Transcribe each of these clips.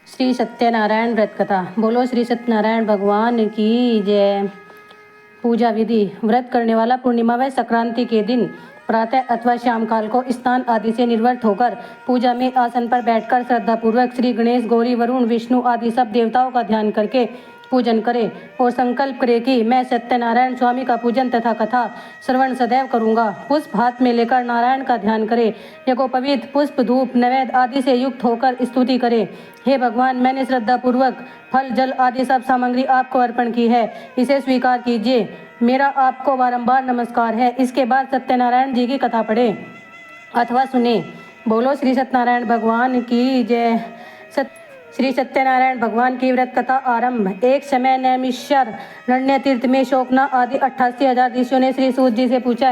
श्री सत्यनारायण व्रत कथा। बोलो श्री सत्यनारायण भगवान की जय। पूजा विधि। व्रत करने वाला पूर्णिमा व संक्रांति के दिन प्रातः अथवा शाम काल को स्नान आदि से निर्वृत्त होकर पूजा में आसन पर बैठकर श्रद्धापूर्वक श्री गणेश, गौरी, वरुण, विष्णु आदि सब देवताओं का ध्यान करके पूजन करे और संकल्प करे कि मैं सत्यनारायण स्वामी का पूजन तथा कथा श्रवण सदैव करूंगा। पुष्प हाथ में लेकर नारायण का ध्यान करे। यज्ञोपवीत पुष्प, धूप, नैवेद्य आदि से युक्त होकर स्तुति करे। हे भगवान, मैंने श्रद्धापूर्वक फल, जल आदि सब सामग्री आपको अर्पण की है, इसे स्वीकार कीजिए। मेरा आपको बारंबार नमस्कार है। इसके बाद सत्यनारायण जी की कथा पढ़े अथवा सुने। बोलो श्री सत्यनारायण भगवान की जय। श्री सत्यनारायण भगवान की व्रत कथा आरंभ। एक समय नैमिषारण्य रण्य तीर्थ में शोकना आदि 88,000 ऋषियों ने श्री सूत जी से पूछा,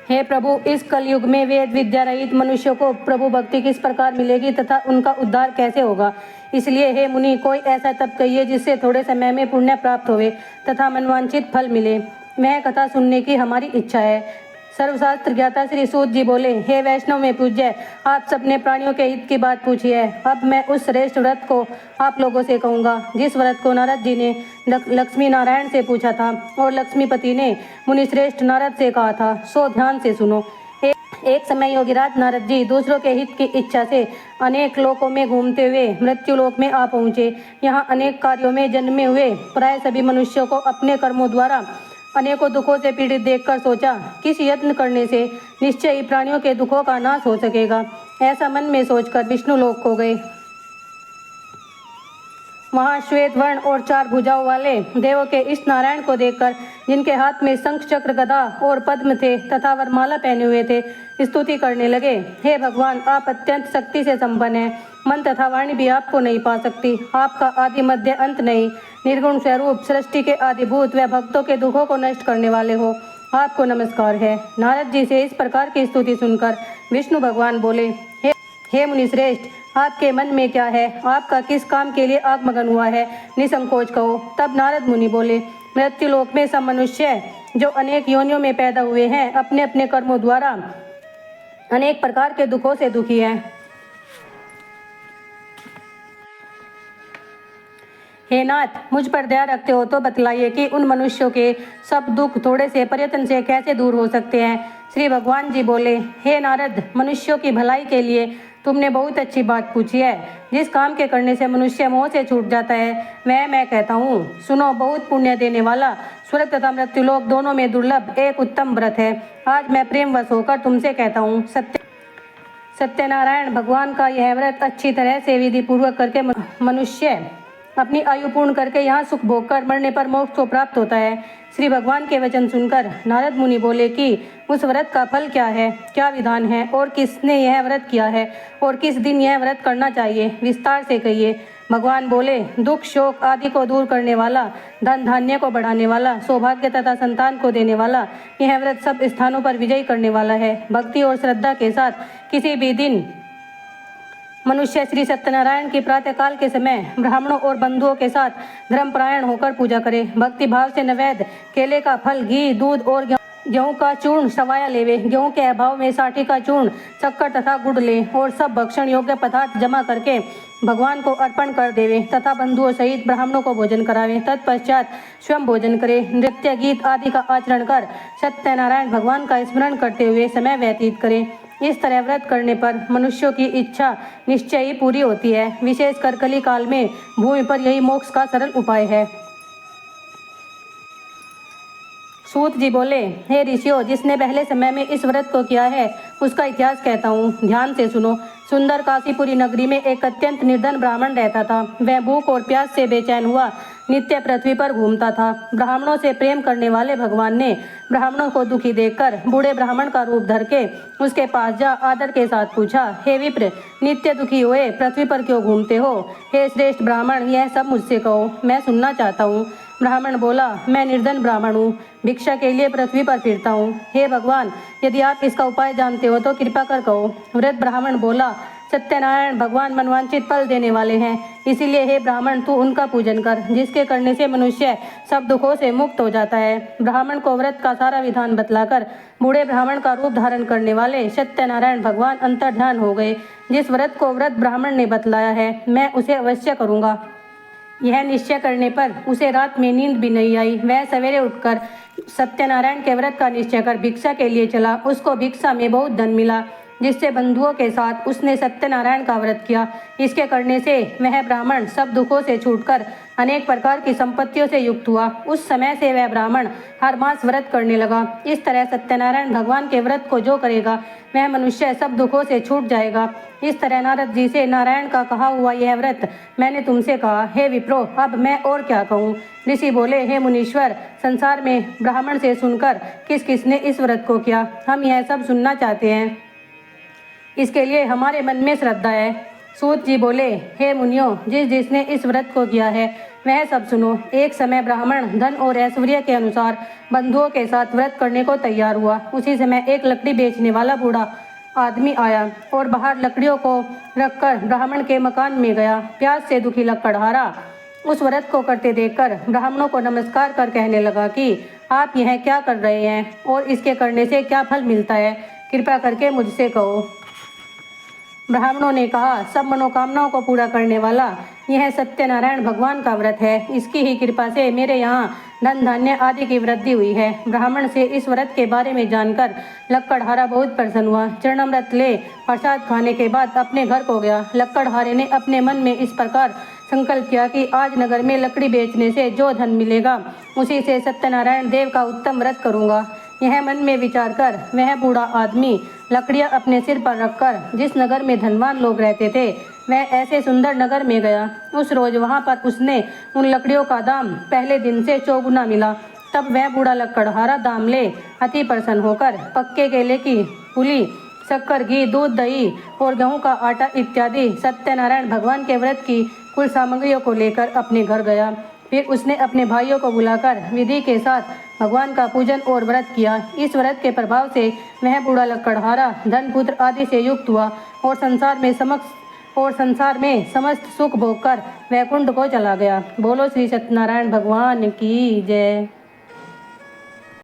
हे प्रभु, इस कलयुग में वेद विद्या रहित मनुष्यों को प्रभु भक्ति किस प्रकार मिलेगी तथा उनका उद्धार कैसे होगा। इसलिए हे मुनि, कोई ऐसा तप कहिए जिससे थोड़े समय में पुण्य प्राप्त होवे तथा मनवांछित फल मिले। वह कथा सुनने की हमारी इच्छा है। सर्वशास्त्र ज्ञाता श्री सूत जी बोले, हे वैष्णव में पूज्य, आप सबने प्राणियों के हित की बात पूछी है। अब मैं उस श्रेष्ठ व्रत को आप लोगों से कहूँगा जिस व्रत को नारद जी ने लक्ष्मी नारायण से पूछा था और लक्ष्मीपति ने मुनि श्रेष्ठ नारद से कहा था। सो ध्यान से सुनो। एक समय योगीराज नारद जी दूसरों के हित की इच्छा से अनेक लोकों में घूमते हुए मृत्यु लोक में आ पहुँचे। यहाँ अनेक कार्यों में जन्मे हुए प्राय सभी मनुष्यों को अपने कर्मों द्वारा अनेकों दुखों से पीड़ित देखकर सोचा, किस यत्न करने से निश्चय ही प्राणियों के दुखों का नाश हो सकेगा। ऐसा मन में सोचकर विष्णु लोक को गए। वहाँ श्वेत वर्ण और 4 भुजाओं वाले देवों के इस नारायण को देखकर, जिनके हाथ में शंख, चक्र, गदा और पद्म थे तथा वरमाला पहने हुए थे, स्तुति करने लगे। हे भगवान, आप अत्यंत शक्ति से संपन्न हैं। मन तथा वाणी भी आपको नहीं पा सकती। आपका आदि मध्य अंत नहीं। निर्गुण स्वरूप, सृष्टि के आदिभूत व भक्तों के दुखों को नष्ट करने वाले हो, आपको नमस्कार है। नारद जी से इस प्रकार की स्तुति सुनकर विष्णु भगवान बोले, हे मुनि श्रेष्ठ, आपके मन में क्या है? आपका किस काम के लिए आगमन हुआ है? निसंकोच कहो। तब नारद मुनि बोले, मृत्यु लोक में सब मनुष्य जो अनेक योनियों में पैदा हुए हैं, अपने अपने कर्मों द्वारा अनेक प्रकार के दुखों से दुखी हैं। हे नाथ, मुझ पर दया रखते हो तो बतलाइए कि उन मनुष्यों के सब दुख थोड़े से प्रयत्न से कैसे दूर हो सकते हैं। श्री भगवान जी बोले, हे नारद, मनुष्यों की भलाई के लिए तुमने बहुत अच्छी बात पूछी है। जिस काम के करने से मनुष्य मोह से छूट जाता है वह मैं कहता हूँ। सुनो, बहुत पुण्य देने वाला, स्वर्ग तथा मृत्युलोक दोनों में दुर्लभ एक उत्तम व्रत है। आज मैं प्रेमवश होकर तुमसे कहता हूँ। सत्यनारायण भगवान का यह व्रत अच्छी तरह से विधि पूर्वक करके मनुष्य अपनी आयु पूर्ण करके यहाँ सुख भोग कर मरने पर मोक्ष को प्राप्त होता है। श्री भगवान के वचन सुनकर नारद मुनि बोले कि उस व्रत का फल क्या है, क्या विधान है और किसने यह व्रत किया है और किस दिन यह व्रत करना चाहिए, विस्तार से कहिए। भगवान बोले, दुख, शोक आदि को दूर करने वाला, धन धान्य को बढ़ाने वाला, सौभाग्य तथा संतान को देने वाला, यह व्रत सब स्थानों पर विजय करने वाला है। भक्ति और श्रद्धा के साथ किसी भी दिन मनुष्य श्री सत्यनारायण की प्रातःकाल के समय ब्राह्मणों और बंधुओं के साथ धर्मपरायण होकर पूजा करे। भक्ति भाव से नैवेद्य, केले का फल, घी, दूध और गेहूं का चूर्ण सवाया लेवे। गेहूं के अभाव में साठी का चूर्ण, शक्कर तथा गुड़ ले और सब भक्षण योग्य पदार्थ जमा करके भगवान को अर्पण कर देवे तथा बंधुओं सहित ब्राह्मणों को भोजन करावे। तत्पश्चात स्वयं भोजन करे। नृत्य, गीत आदि का आचरण कर सत्यनारायण भगवान का स्मरण करते हुए समय व्यतीत करे। इस तरह व्रत करने पर मनुष्यों की इच्छा निश्चय ही पूरी होती है। विशेषकर कली काल में भूमि पर यही मोक्ष का सरल उपाय है। सूत जी बोले, हे ऋषियों, जिसने पहले समय में इस व्रत को किया है उसका इतिहास कहता हूँ, ध्यान से सुनो। सुंदर काशीपुरी नगरी में एक अत्यंत निर्धन ब्राह्मण रहता था। वह भूख और प्यास से बेचैन हुआ नित्य पृथ्वी पर घूमता था। ब्राह्मणों से प्रेम करने वाले भगवान ने ब्राह्मणों को दुखी देखकर बूढ़े ब्राह्मण का रूप धर के उसके पास जा आदर के साथ पूछा, हे विप्र, नित्य दुखी हुए पृथ्वी पर क्यों घूमते हो? हे श्रेष्ठ ब्राह्मण, यह सब मुझसे कहो, मैं सुनना चाहता हूँ। ब्राह्मण बोला, मैं निर्धन ब्राह्मण हूँ, भिक्षा के लिए पृथ्वी पर फिरता हूँ। हे भगवान, यदि आप इसका उपाय जानते हो तो कृपा कर कहो। वृद्ध ब्राह्मण बोला, सत्यनारायण भगवान मनवांचित फल देने वाले हैं, इसीलिए हे ब्राह्मण तू उनका पूजन कर, जिसके करने से मनुष्य सब दुखों से मुक्त हो जाता है। ब्राह्मण को व्रत का सारा विधान बतलाकर बूढ़े ब्राह्मण का रूप धारण करने वाले सत्यनारायण भगवान अंतर्ध्यान हो गए। जिस व्रत को व्रत ब्राह्मण ने बतलाया है मैं उसे अवश्य करूँगा। यह निश्चय करने पर उसे रात में नींद भी नहीं आई। वह सवेरे उठकर सत्यनारायण के व्रत का निश्चय कर भिक्षा के लिए चला। उसको भिक्षा में बहुत धन मिला, जिससे बंधुओं के साथ उसने सत्यनारायण का व्रत किया। इसके करने से वह ब्राह्मण सब दुखों से छूटकर अनेक प्रकार की संपत्तियों से युक्त हुआ। उस समय से वह ब्राह्मण हर मास व्रत करने लगा। इस तरह सत्यनारायण भगवान के व्रत को जो करेगा वह मनुष्य सब दुखों से छूट जाएगा। इस तरह नारद जी से नारायण का कहा हुआ यह व्रत मैंने तुमसे कहा। हे विप्रो, अब मैं और क्या कहूँ। ऋषि बोले, हे मुनीश्वर, संसार में ब्राह्मण से सुनकर किस किसने इस व्रत को किया, हम यह सब सुनना चाहते हैं। इसके लिए हमारे मन में श्रद्धा है। सूत जी बोले, हे मुनियों, जिसने इस व्रत को किया है वह सब सुनो। एक समय ब्राह्मण धन और ऐश्वर्य के अनुसार बंधुओं के साथ व्रत करने को तैयार हुआ। उसी समय एक लकड़ी बेचने वाला बूढ़ा आदमी आया और बाहर लकड़ियों को रखकर ब्राह्मण के मकान में गया। प्यास से दुखी लकड़हारा उस व्रत को करते देखकर ब्राह्मणों को नमस्कार कर कहने लगा कि आप यह क्या कर रहे हैं और इसके करने से क्या फल मिलता है, कृपया करके मुझसे कहो। ब्राह्मणों ने कहा, सब मनोकामनाओं को पूरा करने वाला यह सत्यनारायण भगवान का व्रत है। इसकी ही कृपा से मेरे यहाँ धन धान्य आदि की वृद्धि हुई है। ब्राह्मण से इस व्रत के बारे में जानकर लक्कड़हारा बहुत प्रसन्न हुआ। चरणामृत ले प्रसाद खाने के बाद अपने घर को गया। लक्कड़हारे ने अपने मन में इस प्रकार संकल्प किया कि आज नगर में लकड़ी बेचने से जो धन मिलेगा उसी से सत्यनारायण देव का उत्तम व्रत करूँगा। यह मन में विचार कर वह बूढ़ा आदमी लकड़ियाँ अपने सिर पर रखकर जिस नगर में धनवान लोग रहते थे वह ऐसे सुंदर नगर में गया। उस रोज वहाँ पर उसने उन लकड़ियों का दाम पहले दिन से 4 गुना मिला। तब वह बूढ़ा लक्कड़हारा दाम ले अति प्रसन्न होकर पक्के केले की पुली, शक्कर, घी, दूध, दही और गेहूँ का आटा इत्यादि सत्यनारायण भगवान के व्रत की कुल सामग्रियों को लेकर अपने घर गया। फिर उसने अपने भाइयों को बुलाकर विधि के साथ भगवान का पूजन और व्रत किया। इस व्रत के प्रभाव से वह बूढ़ा लक्कड़हारा धन, पुत्र आदि से युक्त हुआ और संसार में समस्त सुख भोग कर वैकुंठ को चला गया। बोलो श्री सत्यनारायण भगवान की जय।